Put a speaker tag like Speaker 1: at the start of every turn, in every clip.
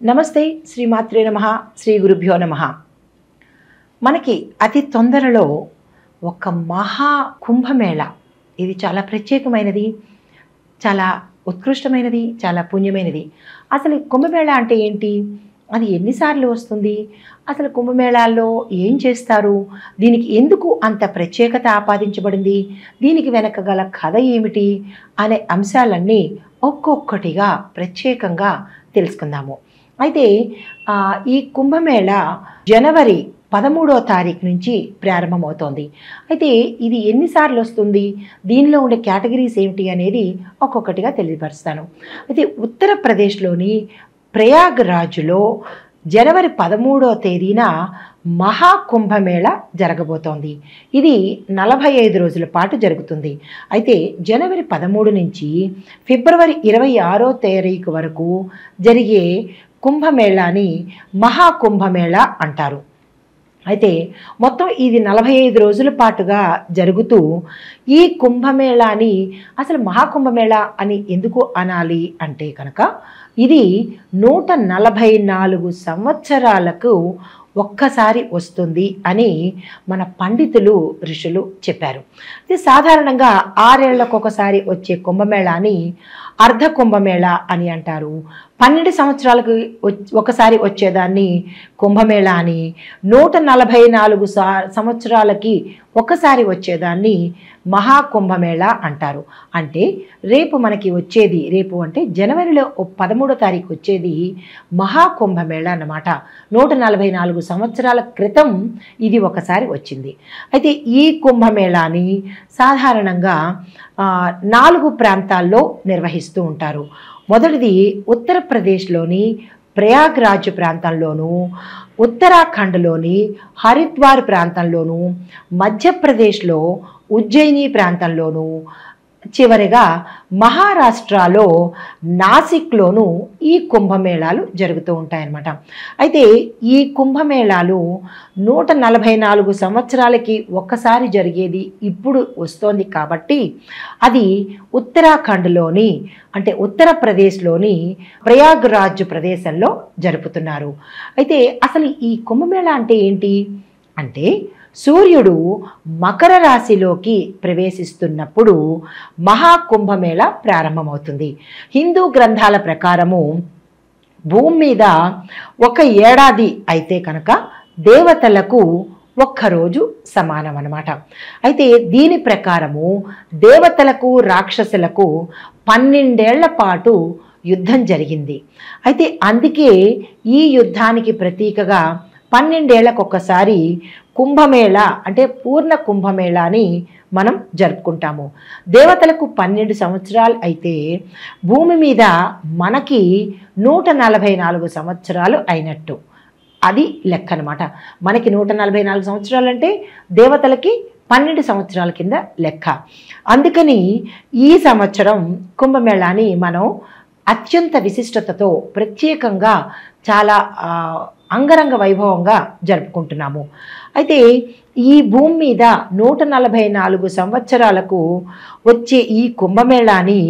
Speaker 1: నమస్తే శ్రీమాత్రే నమః శ్రీ గురుభ్యో నమః. మనకి అతి తొందరలో ఒక మహా కుంభమేళ, ఇది చాలా ప్రత్యేకమైనది, చాలా ఉత్కృష్టమైనది, చాలా పుణ్యమైనది. అసలు కుంభమేళ అంటే ఏంటి, అది ఎన్నిసార్లు వస్తుంది, అసలు కుంభమేళాల్లో ఏం చేస్తారు, దీనికి ఎందుకు అంత ప్రత్యేకత ఆపాదించబడింది, దీనికి వెనక గల కథ ఏమిటి అనే అంశాలన్నీ ఒక్కొక్కటిగా ప్రత్యేకంగా తెలుసుకుందాము. అయితే ఈ కుంభమేళ జనవరి 13వ తారీఖు నుంచి ప్రారంభమవుతోంది. అయితే ఇది ఎన్నిసార్లు వస్తుంది, దీనిలో ఉండే కేటగిరీస్ ఏమిటి అనేది ఒక్కొక్కటిగా తెలియపరుస్తాను. అయితే ఉత్తరప్రదేశ్లోని ప్రయాగ్రాజ్లో జనవరి 13వ తేదీన మహాకుంభమేళ జరగబోతోంది. ఇది 45 రోజుల పాటు జరుగుతుంది. అయితే జనవరి 13 నుంచి ఫిబ్రవరి 26వ తారీఖు వరకు జరిగే కుంభమేళాని మహాకుంభమేళ అంటారు. అయితే మొత్తం ఇది 45 రోజుల పాటుగా జరుగుతూ ఈ కుంభమేళాని అసలు మహాకుంభమేళ అని ఎందుకు అనాలి అంటే కనుక ఇది 144 సంవత్సరాలకు ఒక్కసారి వస్తుంది అని మన పండితులు ఋషులు చెప్పారు. ఇది సాధారణంగా 6 ఏళ్లకు ఒకసారి వచ్చే కుంభమేళాని అర్ధ కుంభమేళ అని అంటారు. 12 సంవత్సరాలకు ఒకసారి వచ్చేదాన్ని కుంభమేళ అని, 144 సంవత్సరాలకి ఒకసారి వచ్చేదాన్ని మహాకుంభమేళ అంటారు. అంటే రేపు మనకి వచ్చేది, రేపు అంటే జనవరిలో 13వ తారీఖు వచ్చేది మహాకుంభమేళ అన్నమాట. 144 సంవత్సరాల క్రితం ఇది ఒకసారి వచ్చింది. అయితే ఈ కుంభమేళాని సాధారణంగా 4 ప్రాంతాల్లో నిర్వహిస్తూ ఉంటారు. మొదటిది ఉత్తరప్రదేశ్లోని ప్రయాగ్రాజ్ ప్రాంతంలోను, ఉత్తరాఖండ్లోని హరిద్వార్ ప్రాంతంలోను, మధ్యప్రదేశ్లో ఉజ్జయిని ప్రాంతంలోను, చివరిగా మహారాష్ట్రలో నాసిక్లోను ఈ కుంభమేళాలు జరుగుతూ ఉంటాయన్నమాట. అయితే ఈ కుంభమేళాలు 144 సంవత్సరాలకి ఒక్కసారి జరిగేది ఇప్పుడు వస్తోంది కాబట్టి అది ఉత్తరాఖండ్లోని అంటే ఉత్తరప్రదేశ్లోని ప్రయాగ్రాజ్ ప్రదేశంలో జరుపుతున్నారు. అయితే అసలు ఈ కుంభమేళ అంటే ఏంటి అంటే సూర్యుడు మకర రాశిలోకి ప్రవేశిస్తున్నప్పుడు మహాకుంభమేళ ప్రారంభమవుతుంది. హిందూ గ్రంథాల ప్రకారము భూమి మీద ఒక ఏడాది అయితే కనుక దేవతలకు ఒక్కరోజు సమానం అన్నమాట. అయితే దీని ప్రకారము దేవతలకు రాక్షసులకు 12 ఏళ్ల పాటు యుద్ధం జరిగింది. అయితే అందుకే ఈ యుద్ధానికి ప్రతీకగా 12 ఏళ్లకు ఒక్కసారి కుంభమేళ అంటే పూర్ణ కుంభమేళాని మనం జరుపుకుంటాము. దేవతలకు 12 సంవత్సరాలు అయితే భూమి మీద మనకి 144 సంవత్సరాలు అయినట్టు, అది లెక్క అనమాట. మనకి 144 సంవత్సరాలు అంటే దేవతలకి 12 సంవత్సరాల కింద లెక్క. అందుకని ఈ సంవత్సరం కుంభమేళాని మనం అత్యంత విశిష్టతతో ప్రత్యేకంగా చాలా అంగరంగ వైభవంగా జరుపుకుంటున్నాము. అయితే ఈ భూమి మీద 144 సంవత్సరాలకు వచ్చే ఈ కుంభమేళాని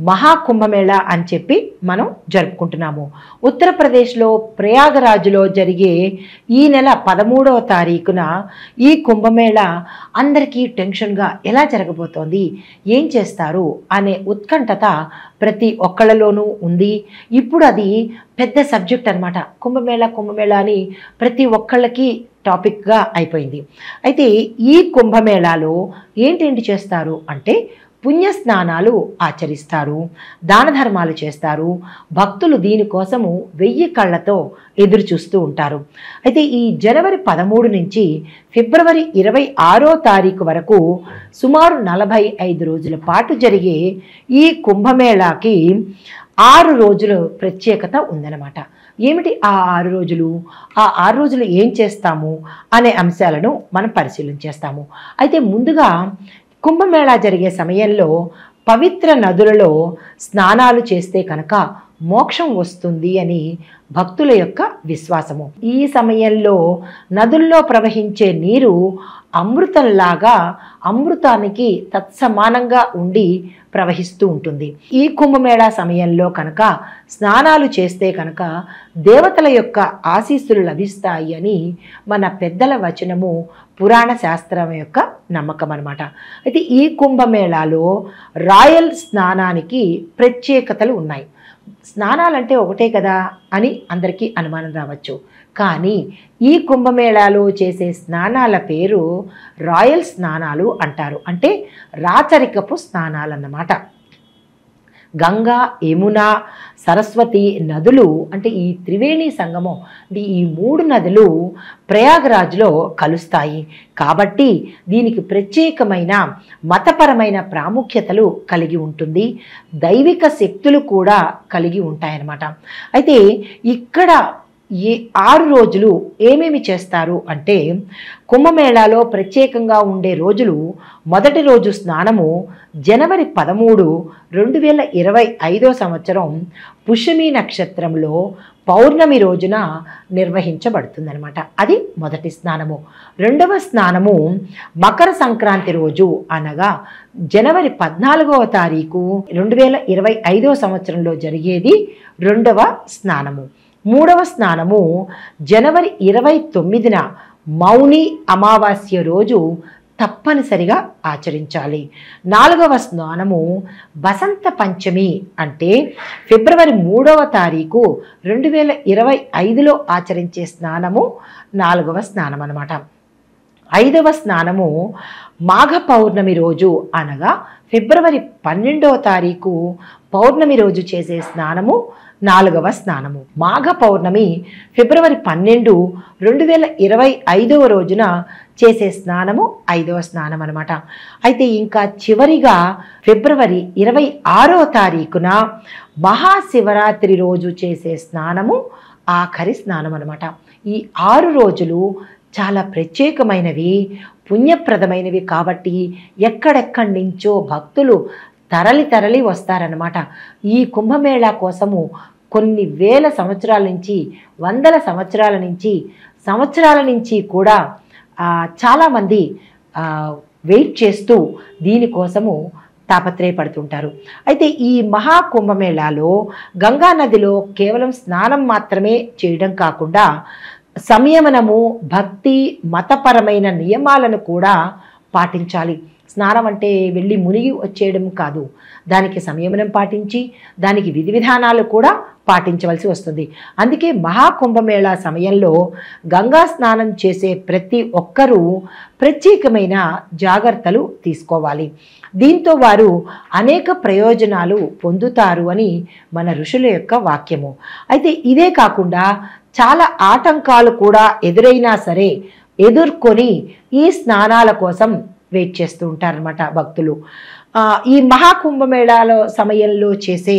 Speaker 1: మహాకుంభమేళ అని చెప్పి మనం జరుపుకుంటున్నాము. ఉత్తరప్రదేశ్లో ప్రయాగరాజ్లో జరిగే ఈ నెల 13వ తారీఖున ఈ కుంభమేళ అందరికీ టెన్షన్గా ఎలా జరగబోతోంది, ఏం చేస్తారు అనే ఉత్కంఠత ప్రతి ఒక్కళ్ళలోనూ ఉంది. ఇప్పుడు అది పెద్ద సబ్జెక్ట్ అనమాట. కుంభమేళ అని ప్రతి ఒక్కళ్ళకి టాపిక్గా అయిపోయింది. అయితే ఈ కుంభమేళాలో ఏంటేంటి చేస్తారు అంటే పుణ్యస్నానాలు ఆచరిస్తారు, దాన ధర్మాలు చేస్తారు. భక్తులు దీనికోసము 1000 కళ్ళతో ఎదురు చూస్తూ ఉంటారు. అయితే ఈ జనవరి 13 నుంచి ఫిబ్రవరి 26వ తారీఖు వరకు సుమారు 45 రోజుల పాటు జరిగే ఈ కుంభమేళాకి 6 రోజులు ప్రత్యేకత ఉందన్నమాట. ఏమిటి ఆ 6 రోజులు, ఆ 6 రోజులు ఏం చేస్తాము అనే అంశాలను మనం పరిశీలన చేస్తాము. అయితే ముందుగా కుంభమేళా జరిగే సమయంలో పవిత్ర నదులలో స్నానాలు చేస్తే కనుక మోక్షం వస్తుంది అని భక్తుల యొక్క విశ్వాసము. ఈ సమయంలో నదుల్లో ప్రవహించే నీరు అమృతంలాగా అమృతానికి తత్సమానంగా ఉండి ప్రవహిస్తూ ఉంటుంది. ఈ కుంభమేళా సమయంలో కనుక స్నానాలు చేస్తే కనుక దేవతల యొక్క ఆశీస్సులు లభిస్తాయి అని మన పెద్దల వచనము, పురాణ శాస్త్రం యొక్క నమ్మకం అన్నమాట. అయితే ఈ కుంభమేళాలో రాయల్ స్నానానికి ప్రత్యేకతలు ఉన్నాయి. స్నానాలంటే ఒకటే కదా అని అందరికీ అనుమానం రావచ్చు. కానీ ఈ కుంభమేళాలో చేసే స్నానాల పేరు రాయల్ స్నానాలు అంటారు. అంటే రాచరికపు స్నానాలు అన్నమాట. గంగా, యమున, సరస్వతి నదులు అంటే ఈ త్రివేణి సంగమం అంటే ఈ 3 నదులు ప్రయాగరాజ్లో కలుస్తాయి. కాబట్టి దీనికి ప్రత్యేకమైన మతపరమైన ప్రాముఖ్యతలు కలిగి ఉంటుంది. దైవిక శక్తులు కూడా కలిగి ఉంటాయన్నమాట. అయితే ఇక్కడ ఈ 6 రోజులు ఏమేమి చేస్తారు అంటే కుంభమేళాలో ప్రత్యేకంగా ఉండే రోజులు, మొదటి రోజు స్నానము జనవరి 13, 2025 సంవత్సరం పుష్యమి నక్షత్రంలో పౌర్ణమి రోజున నిర్వహించబడుతుందన్నమాట. అది మొదటి స్నానము. రెండవ స్నానము మకర సంక్రాంతి రోజు అనగా జనవరి 14వ తారీఖు 2025 సంవత్సరంలో జరిగేది రెండవ స్నానము. మూడవ స్నానము జనవరి 29న మౌని అమావాస్య రోజు తప్పనిసరిగా ఆచరించాలి. నాలుగవ స్నానము వసంత పంచమి అంటే ఫిబ్రవరి 3వ తారీఖు 2025లో ఆచరించే స్నానము నాలుగవ స్నానం అన్నమాట. ఐదవ స్నానము మాఘ పౌర్ణమి రోజు అనగా ఫిబ్రవరి 12వ తారీఖు పౌర్ణమి రోజు చేసే స్నానము నాలుగవ స్నానము. మాఘ పౌర్ణమి ఫిబ్రవరి 12, 2025 రోజున చేసే స్నానము ఐదవ స్నానం అన్నమాట. అయితే ఇంకా చివరిగా ఫిబ్రవరి 26వ తారీఖున మహాశివరాత్రి రోజు చేసే స్నానము ఆఖరి స్నానం అన్నమాట. ఈ 6 రోజులు చాలా ప్రత్యేకమైనవి, పుణ్యప్రదమైనవి. కాబట్టి ఎక్కడెక్కడి నుంచో భక్తులు తరలి వస్తారన్నమాట. ఈ కుంభమేళా కోసము కొన్ని వేల సంవత్సరాల నుంచి, వందల సంవత్సరాల నుంచి కూడా చాలామంది వెయిట్ చేస్తూ దీనికోసము తాపత్రయపడుతుంటారు. అయితే ఈ మహాకుంభమేళాలో గంగా నదిలో కేవలం స్నానం మాత్రమే చేయడం కాకుండా సంయమనము, భక్తి, మతపరమైన నియమాలను కూడా పాటించాలి. స్నానం అంటే వెళ్ళి మునిగి వచ్చేయడం కాదు. దానికి సంయమనం పాటించి దానికి విధి విధానాలు కూడా పాటించవలసి వస్తుంది. అందుకే మహాకుంభమేళా సమయంలో గంగా స్నానం చేసే ప్రతి ఒక్కరూ ప్రత్యేకమైన జాగ్రత్తలు తీసుకోవాలి. దీంతో వారు అనేక ప్రయోజనాలు పొందుతారు అని మన ఋషుల యొక్క వాక్యము. అయితే ఇదే కాకుండా చాలా ఆటంకాలు కూడా ఎదురైనా సరే ఎదుర్కొని ఈ స్నానాల కోసం వెయిట్ చేస్తూ ఉంటారనమాట భక్తులు. ఈ మహాకుంభమేళాలో సమయంలో చేసే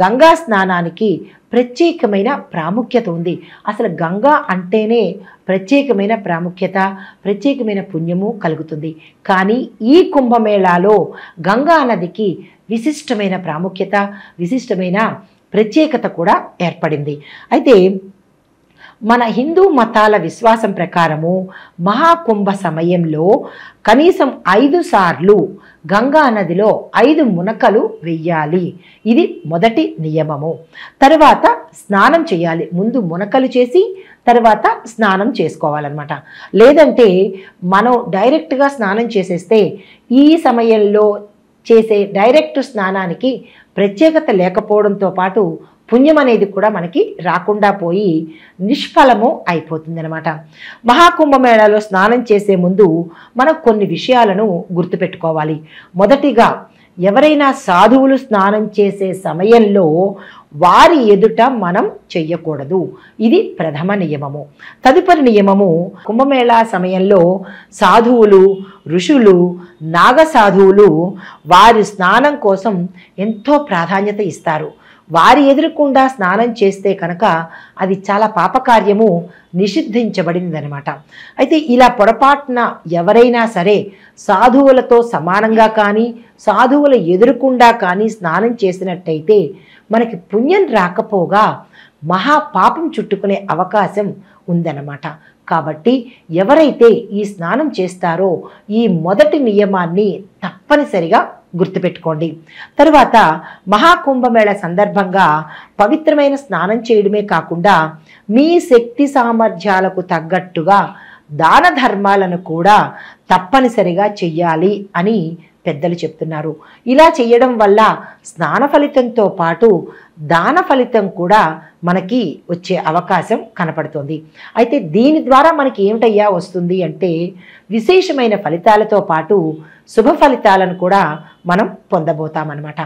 Speaker 1: గంగా స్నానానికి ప్రత్యేకమైన ప్రాముఖ్యత ఉంది. అసలు గంగా అంటేనే ప్రత్యేకమైన ప్రాముఖ్యత, ప్రత్యేకమైన పుణ్యము కలుగుతుంది. కానీ ఈ కుంభమేళాలో గంగా నదికి విశిష్టమైన ప్రాముఖ్యత, విశిష్టమైన ప్రత్యేకత కూడా ఏర్పడింది. అయితే మన హిందూ మతాల విశ్వాసం ప్రకారము మహాకుంభ సమయంలో కనీసం 5 సార్లు గంగా నదిలో 5 మునకలు వెయ్యాలి. ఇది మొదటి నియమము. తర్వాత స్నానం చేయాలి. ముందు మునకలు చేసి తర్వాత స్నానం చేసుకోవాలన్నమాట. లేదంటే మనం డైరెక్ట్గా స్నానం చేసేస్తే ఈ సమయంలో చేసే డైరెక్ట్ స్నానానికి ప్రత్యేకత లేకపోవడంతో పాటు పుణ్యం అనేది కూడా మనకి రాకుండా పోయి నిష్ఫలము అయిపోతుంది అనమాట. మహాకుంభమేళాలో స్నానం చేసే ముందు మనం కొన్ని విషయాలను గుర్తుపెట్టుకోవాలి. మొదటిగా ఎవరైనా సాధువులు స్నానం చేసే సమయంలో వారి ఎదుట మనం చెయ్యకూడదు. ఇది ప్రథమ నియమము. తదుపరి నియమము, కుంభమేళా సమయంలో సాధువులు, ఋషులు, నాగసాధువులు వారి స్నానం కోసం ఎంతో ప్రాధాన్యత ఇస్తారు. వారి ఎదురుకుండా స్నానం చేస్తే కనుక అది చాలా పాపకార్యము నిషిద్ధించబడిందనమాట. అయితే ఇలా పొరపాటున ఎవరైనా సరే సాధువులతో సమానంగా కానీ సాధువుల ఎదురుకుండా కానీ స్నానం చేసినట్టయితే మనకి పుణ్యం రాకపోగా మహాపాపం చుట్టుకునే అవకాశం ఉందన్నమాట. కాబట్టి ఎవరైతే ఈ స్నానం చేస్తారో ఈ మొదటి నియమాన్ని తప్పనిసరిగా గుర్తుపెట్టుకోండి. తరువాత మహాకుంభమేళ సందర్భంగా పవిత్రమైన స్నానం చేయడమే కాకుండా మీ శక్తి సామర్థ్యాలకు తగ్గట్టుగా దాన ధర్మాలను కూడా తప్పనిసరిగా చెయ్యాలి అని పెద్దలు చెప్తున్నారు. ఇలా చేయడం వల్ల స్నాన ఫలితంతో పాటు దాన ఫలితం కూడా మనకి వచ్చే అవకాశం కనపడుతుంది. అయితే దీని ద్వారా మనకి ఏమిటయ్యా వస్తుంది అంటే విశేషమైన ఫలితాలతో పాటు శుభ ఫలితాలను కూడా మనం పొందబోతామన్నమాట.